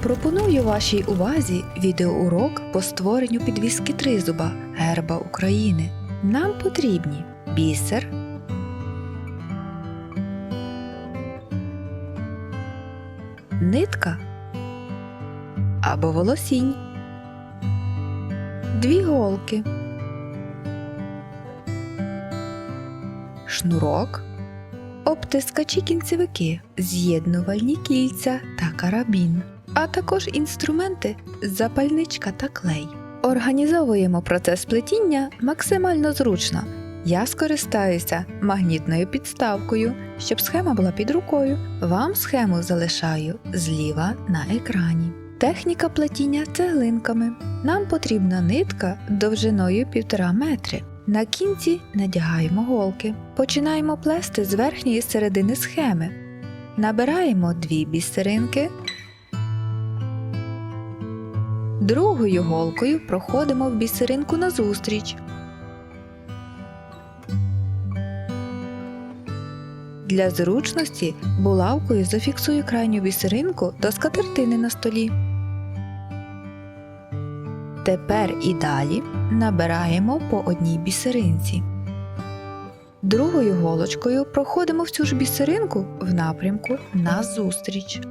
Пропоную вашій увазі відеоурок по створенню підвіски тризуба герба України. Нам потрібні бісер, нитка або волосінь, 2 голки, шнурок, обтискачі-кінцевики, з'єднувальні кільця та карабін, а також інструменти запальничка та клей. Організовуємо процес плетіння максимально зручно. Я скористаюся магнітною підставкою, щоб схема була під рукою. Вам схему залишаю зліва на екрані. Техніка плетіння цеглинками. Нам потрібна нитка довжиною 1,5 метри. На кінці надягаємо голки. Починаємо плести з верхньої середини схеми. Набираємо 2 бісеринки. Другою голкою проходимо в бісеринку назустріч. Для зручності булавкою зафіксую крайню бісеринку до скатертини на столі. Тепер і далі набираємо по одній бісеринці. Другою голочкою проходимо в цю ж бісеринку в напрямку назустріч.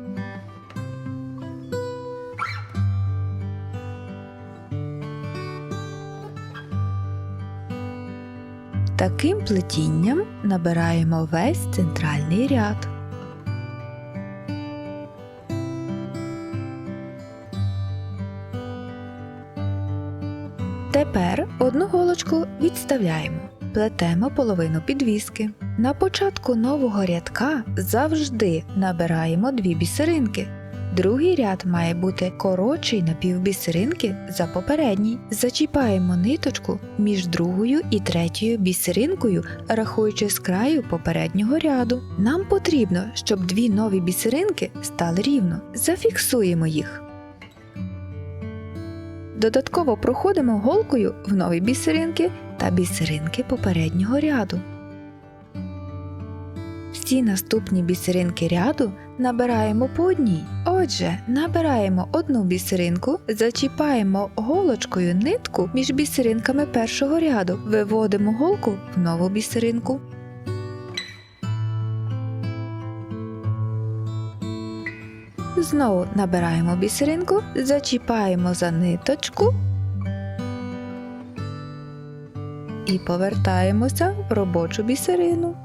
Таким плетінням набираємо весь центральний ряд. Тепер одну голочку відставляємо. Плетемо половину підвіски. На початку нового рядка завжди набираємо 2 бісеринки. Другий ряд має бути коротший на півбісеринки за попередній. Зачіпаємо ниточку між другою і третьою бісеринкою, рахуючи з краю попереднього ряду. Нам потрібно, щоб 2 нові бісеринки стали рівно. Зафіксуємо їх. Додатково проходимо голкою в нові бісеринки та бісеринки попереднього ряду. Всі наступні бісеринки ряду набираємо по одній. Отже, набираємо одну бісеринку, зачіпаємо голочкою нитку між бісеринками першого ряду, виводимо голку в нову бісеринку. Знову набираємо бісеринку, зачіпаємо за ниточку і повертаємося в робочу бісерину.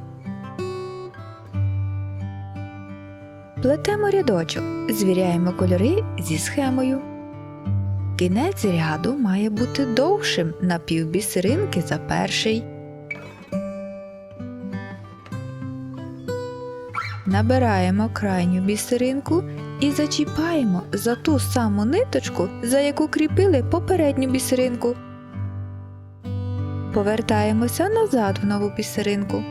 Плетемо рядочок, звіряємо кольори зі схемою. Кінець ряду має бути довшим на півбісеринки за перший. Набираємо крайню бісеринку і зачіпаємо за ту саму ниточку, за яку кріпили попередню бісеринку. Повертаємося назад в нову бісеринку.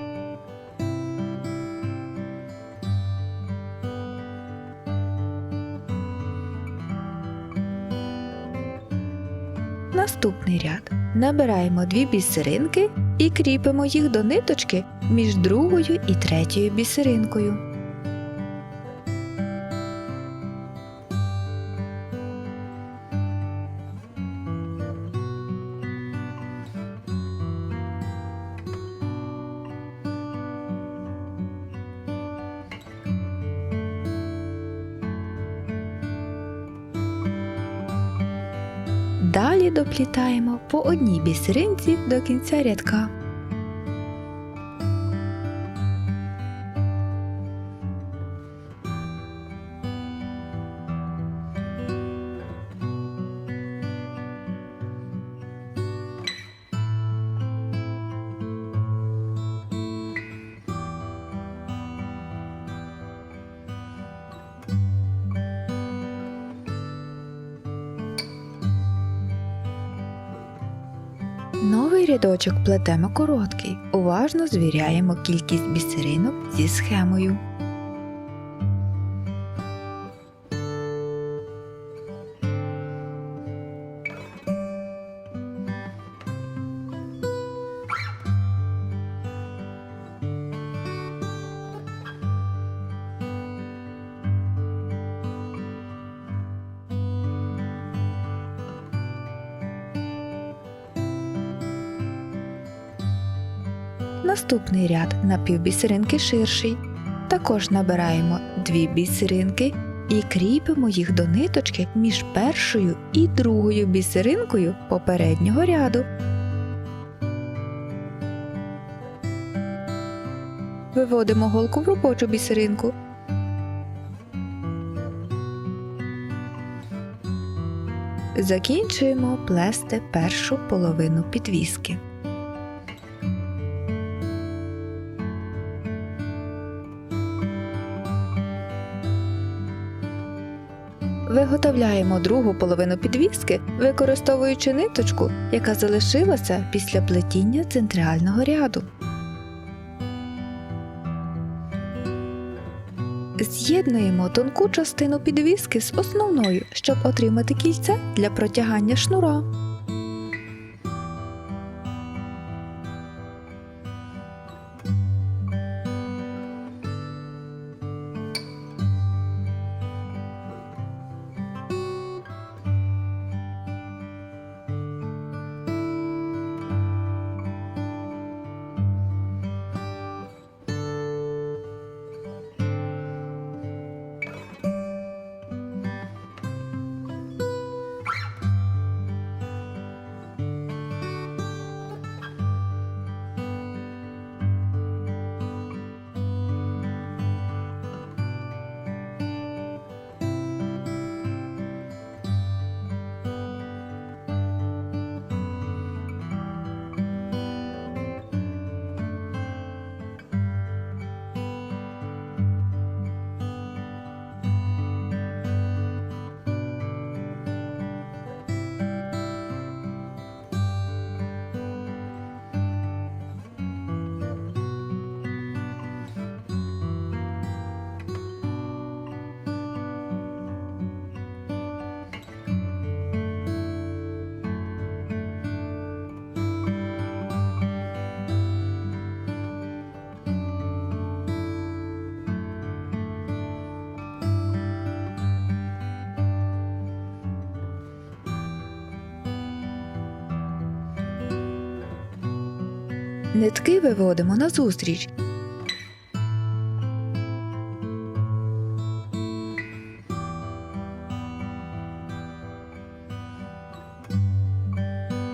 Наступний ряд. Набираємо 2 бісеринки і кріпимо їх до ниточки між другою і третьою бісеринкою. Далі доплітаємо по одній бісеринці до кінця рядка. Новий рядочок плетемо короткий. Уважно звіряємо кількість бісеринок зі схемою. Наступний ряд на півбісеринки ширший. Також набираємо 2 бісеринки і кріпимо їх до ниточки між першою і другою бісеринкою попереднього ряду. Виводимо голку в робочу бісеринку. Закінчуємо плести першу половину підвіски. Виготовляємо другу половину підвіски, використовуючи ниточку, яка залишилася після плетіння центрального ряду. З'єднуємо тонку частину підвіски з основною, щоб отримати кільце для протягання шнура. Нитки виводимо назустріч.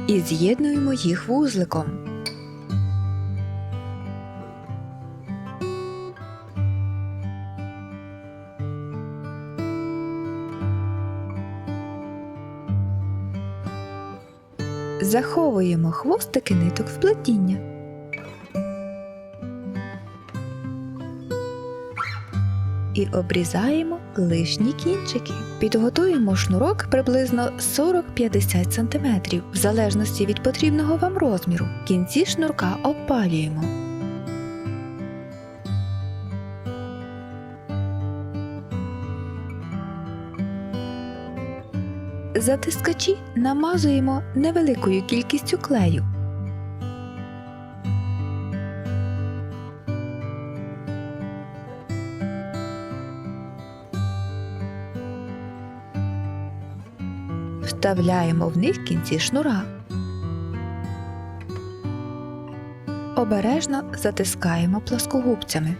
І з'єднуємо їх вузликом. Заховуємо хвостики ниток в плетіння. І обрізаємо лишні кінчики. Підготуємо шнурок приблизно 40-50 см, в залежності від потрібного вам розміру. Кінці шнурка обпалюємо. Затискачі намазуємо невеликою кількістю клею. Вставляємо в них кінці шнура. Обережно затискаємо плоскогубцями.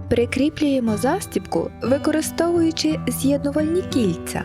Прикріплюємо застібку, використовуючи з'єднувальні кільця.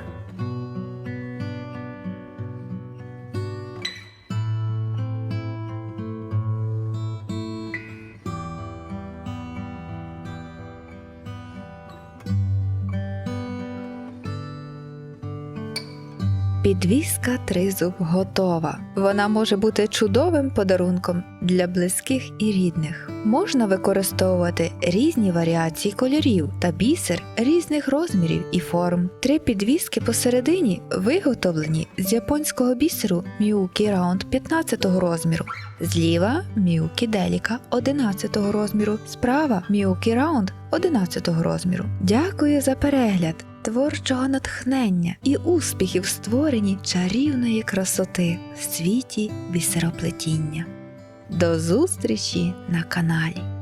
Підвіска тризуб готова. Вона може бути чудовим подарунком для близьких і рідних. Можна використовувати різні варіації кольорів та бісер різних розмірів і форм. 3 підвіски посередині виготовлені з японського бісеру Miyuki Round 15 розміру. Зліва Miyuki Delica 11 розміру, справа Miyuki Round 11 розміру. Дякую за перегляд! Творчого натхнення і успіхів в створенні чарівної красоти в світі бісероплетіння. До зустрічі на каналі!